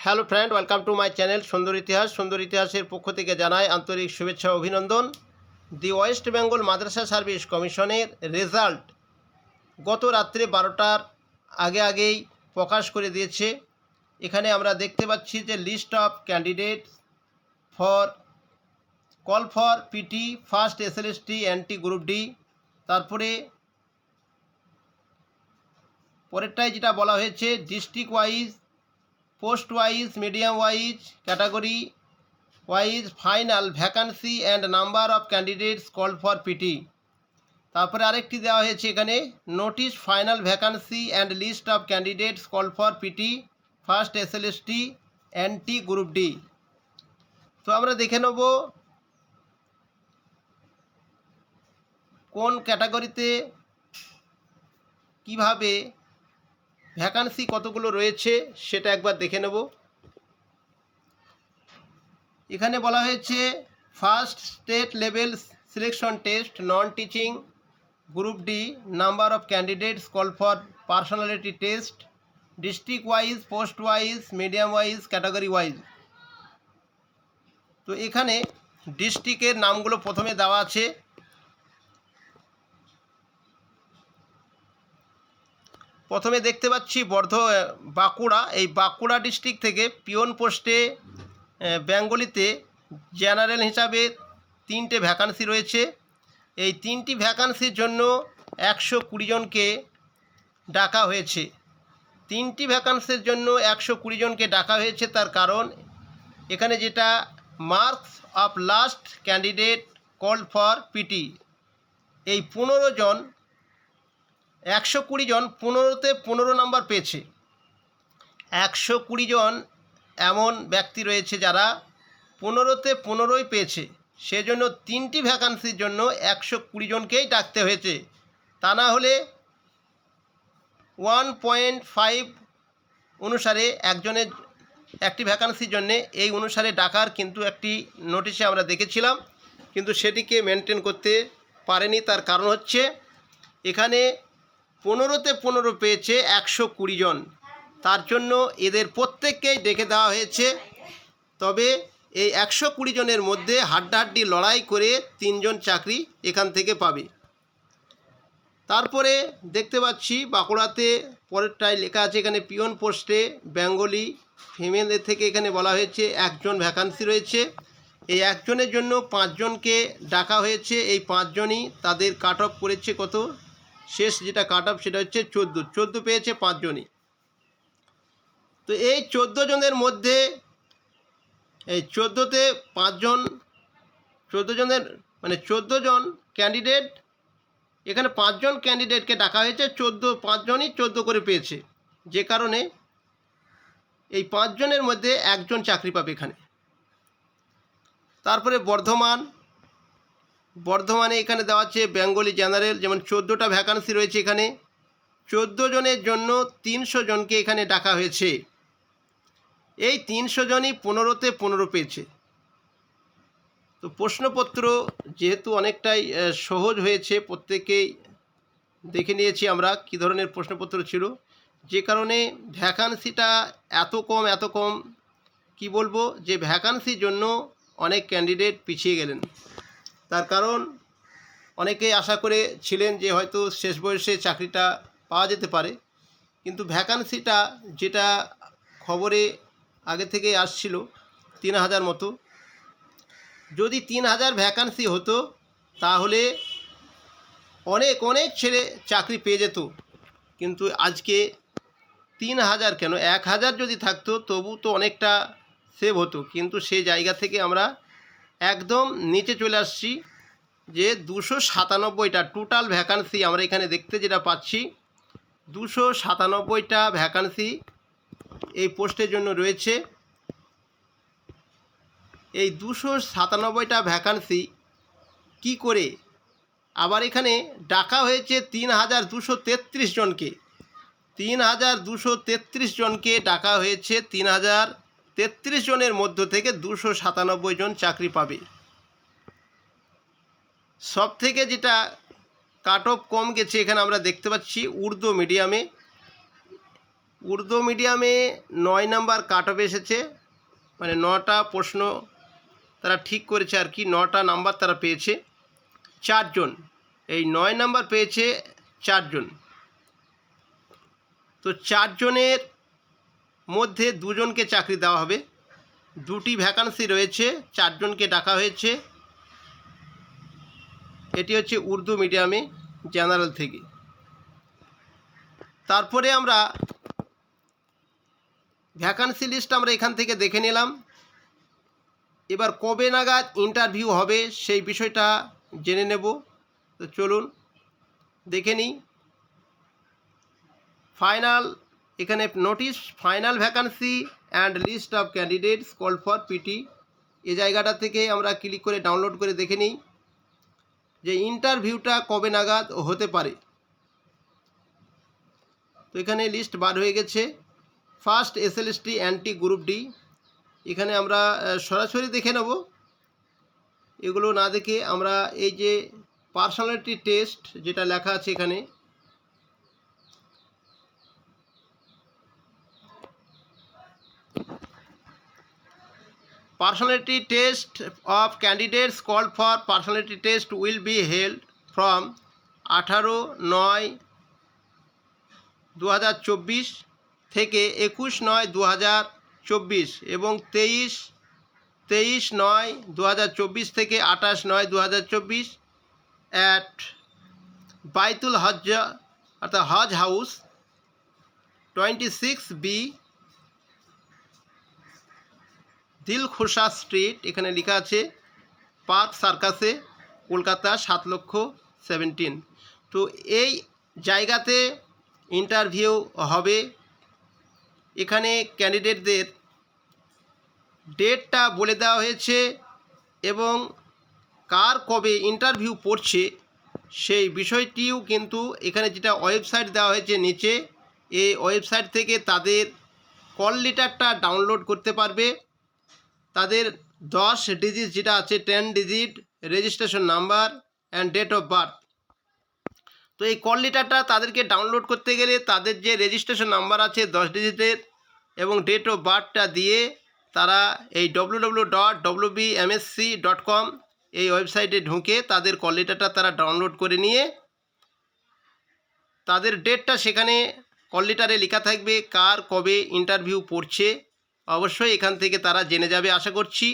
Hello friend, welcome to my channel সুন্দর ইতিহাস। সুন্দর ইতিহাসের পক্ষ থেকে জানাই আন্তরিক শুভেচ্ছা ও অভিনন্দন। দি ওয়েস্ট বেঙ্গল মাদ্রাসা সার্ভিস কমিশনের রেজাল্ট গত রাত্রে 12টার আগেই প্রকাশ করে দিয়েছে। এখানে আমরা দেখতে পাচ্ছি যে list of candidate for call for PT first SLST NT group D. তারপরে পরেরটায় যেটা বলা হয়েছে district wise, post wise, medium wise, category wise final vacancy and number of candidates called for PT. তারপরে আরেকটি দেওয়া হয়েছে এখানে notice final vacancy and list of candidates called for PT first SLST NT group D. তো আমরা দেখে নেব কোন ক্যাটাগরিতে কিভাবে ভ্যাকান্সি কতগুলো রয়েছে সেটা একবার দেখে নেব। এখানে বলা হয়েছে first state level selection test non teaching group D, number of candidates call for personality test, district wise, post wise, medium wise, category wise. তো এখানে ডিস্ট্রিক্টের নামগুলো প্রথমে দেওয়া আছে। প্রথমে দেখতে পাচ্ছি বাঁকুড়া। এই বাঁকুড়া ডিস্ট্রিক্ট থেকে পিওন পোস্টে বেঙ্গলিতে জেনারেল হিসাবে 3টে ভ্যাকান্সি রয়েছে। এই 3টি ভ্যাকান্সির জন্য 120 জনকে ডাকা হয়েছে। 3টি ভ্যাকান্সির জন্য 120 জনকে ডাকা হয়েছে। তার কারণ এখানে যেটা marks of last candidate called for PT, এই 15 জন 120 জন 15তে 15 নাম্বার পেয়েছে। 120 জন এমন ব্যক্তি রয়েছে যারা 15তে 15ই পেয়েছে। সেজন্য 3টি ভ্যাকান্সির জন্য 120 জনকেই ডাকতে হয়েছে। তা না হলে 1.5 অনুসারে একজনের একটি ভ্যাকান্সির জন্যে এই অনুসারে ডাকার কিন্তু একটি নোটিশে আমরা দেখেছিলাম, কিন্তু সেটিকে মেনটেন করতে পারেনি। তার কারণ হচ্ছে এখানে 15তে 15 পেয়েছে 120 জন, তার জন্য এদের প্রত্যেককেই ডেকে দেওয়া হয়েছে। তবে এই 120 জনের মধ্যে হাড্ডাহাড্ডি লড়াই করে 3 জন চাকরি এখান থেকে পাবে। তারপরে দেখতে পাচ্ছি বাঁকুড়াতে পরেরটায় লেখা আছে এখানে পিওন পোস্টে বেঙ্গলি ফিমেলদের থেকে এখানে বলা হয়েছে 1 জন ভ্যাকান্সি রয়েছে। এই 1 জনের জন্য 5 জনকে ডাকা হয়েছে। এই 5 জনই তাদের কাট অফ করেছে কত, শেষ যেটা কাট অফ সেটা হচ্ছে 14 পেয়েছে 5 জনই। তো এই 14 জনের মধ্যে এই 14তে 5 জন, 14 জনের মানে 14 জন ক্যান্ডিডেট, এখানে 5 জন ক্যান্ডিডেটকে ডাকা হয়েছে। 5 জনই 14 করে পেয়েছে, যে কারণে এই 5 জনের মধ্যে 1 জন চাকরি পাবে এখানে। তারপরে বর্ধমানে এখানে দেওয়া আছে বেঙ্গলি জেনারেল, যেমন 14টা ভ্যাকান্সি রয়েছে। এখানে 14 জনের জন্য 300 জনকে এখানে ডাকা হয়েছে। এই 300 জনই 15তে 15 পেয়েছে। তো প্রশ্নপত্র যেহেতু অনেকটাই সহজ হয়েছে, প্রত্যেকেই দেখে নিয়েছি আমরা কী ধরনের প্রশ্নপত্র ছিল, যে কারণে ভ্যাকান্সিটা এত কম কি বলবো, যে ভ্যাকান্সির জন্য অনেক ক্যান্ডিডেট পিছিয়ে গেলেন। তার কারণ অনেকেই আশা করে ছিলেন যে হয়তো শেষ বয়সে চাকরিটা পাওয়া যেতে পারে, কিন্তু ভ্যাকান্সিটা যেটা খবরে আগে থেকেই আসছিল 3000 মতো। যদি 3000 ভ্যাকান্সি হতো তাহলে অনেক ছেলে চাকরি পেয়ে যেত। কিন্তু আজকে 3000 কেন, 1000 যদি থাকতো তবু তো অনেকটা সেভ হতো। কিন্তু সেই জায়গা থেকে আমরা একদম নিচে চলে আসছি, যে 297টা টোটাল ভ্যাকান্সি আমরা এখানে দেখতে যেটা পাচ্ছি। 297টা ভ্যাকান্সি এই পোস্টের জন্য রয়েছে। এই 297টা ভ্যাকান্সি কি করে আবার এখানে ডাকা হয়েছে 3233 জনকে। 3233 জনকে ডাকা হয়েছে। 3033 জনের মধ্য থেকে 297 জন চাকরি পাবে। সব থেকে যেটা কাট অফ কম গেছে এখানে আমরা দেখতে পাচ্ছি উর্দু মিডিয়ামে। উর্দু মিডিয়ামে 9 নাম্বার কাট অফ এসেছে, মানে 9টা প্রশ্ন তারা ঠিক করেছে আর কি, 9টা নাম্বার তারা পেয়েছে। 4 জন, এই 9 নাম্বার পেয়েছে 4 জন। তো 4 জনের মধ্যে 2 জনকে চাকরি দেওয়া হবে। 2টি ভ্যাকান্সি রয়েছে, 4 জনকে ডাকা হয়েছে। এটি হচ্ছে উর্দু মিডিয়ামে জেনারেল থেকে। তারপরে আমরা ভ্যাকান্সি লিস্ট আমরা এখান থেকে দেখে নিলাম। এবার কবে নাগাদ ইন্টারভিউ হবে সেই বিষয়টা জেনে নেব। তো চলুন দেখে নিই। ফাইনাল, এখানে notice final vacancy and list of candidates call for PT, এই জায়গাটা থেকে আমরা ক্লিক করে ডাউনলোড করে দেখে নিই যে ইন্টারভিউটা কবে নাগাদ হতে পারে। তো এখানে লিস্ট বার হয়ে গেছে। First SLST anti group D, এখানে আমরা সরাসরি দেখে নেব। এগুলো না দেখে আমরা এই যে পার্সোনালিটি টেস্ট যেটা লেখা আছে এখানে, personality test of candidates call for personality test will be held from 18/9/2024 থেকে 21/9/2024 এবং 23/9/2024 থেকে 28/9/2024 অ্যাট বাইতুল হজ, অর্থাৎ হজ হাউস 26B দিলখুশা স্ট্রিট, এখানে লেখা আছে পার্ক সার্কাসে, কলকাতা 7,17,000। তো এই জায়গাতে ইন্টারভিউ হবে। এখানে ক্যান্ডিডেটদের ডেটটা বলে দেওয়া হয়েছে এবং কার কবে ইন্টারভিউ পড়ছে সেই বিষয়টিও কিন্তু এখানে যেটা ওয়েবসাইট দেওয়া হয়েছে নিচে, এই ওয়েবসাইট থেকে তাদের কল লেটারটা ডাউনলোড করতে পারবে। তাদের 10 ডিজিট যেটা আছে, 10 digit registration number and date of birth. তো এই কল লেটারটা তাদেরকে ডাউনলোড করতে গেলে তাদের যে রেজিস্ট্রেশন নাম্বার আছে 10 ডিজিটের এবং ডেট অফ বার্থটা দিয়ে তারা এই www.wbmsc.com এই ওয়েবসাইটে ঢুকে তাদের কল লেটারটা তারা ডাউনলোড করে নিয়ে তাদের ডেটটা সেখানে কল লেটারে লেখা থাকবে, কার কবে ইন্টারভিউ পড়ছে অবশ্যই এখান থেকে তারা জেনে যাবে আশা করছি।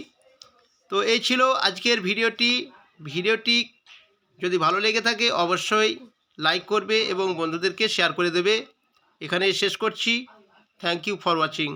তো এই ছিল আজকের ভিডিওটি যদি ভালো লেগে থাকে অবশ্যই লাইক করবে এবং বন্ধুদেরকে শেয়ার করে দেবে। এখানেই শেষ করছি। Thank you for watching.